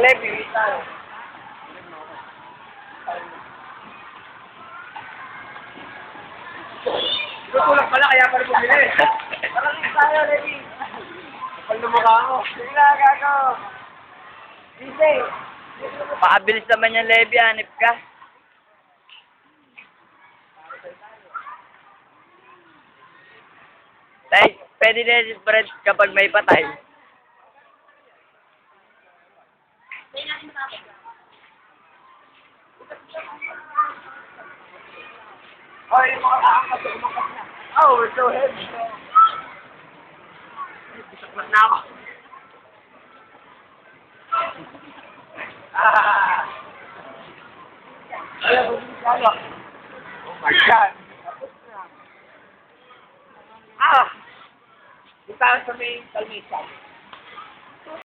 Levi, tayo. Tutulak pala, kaya pa rin bumili. Maraming tayo, Levi. Kapal na mukha ako. Sige na, gago. Dise. Pakabilis naman yung Levi, hanip ka. Tay, pwede na yung spread kapag may patay. Hoy, mga kaangkat sa umakas na. Oh, we're so heavy. Bisaklas na ako. Alam mo, bisalo. Oh my God. Punta sa may kalmisan.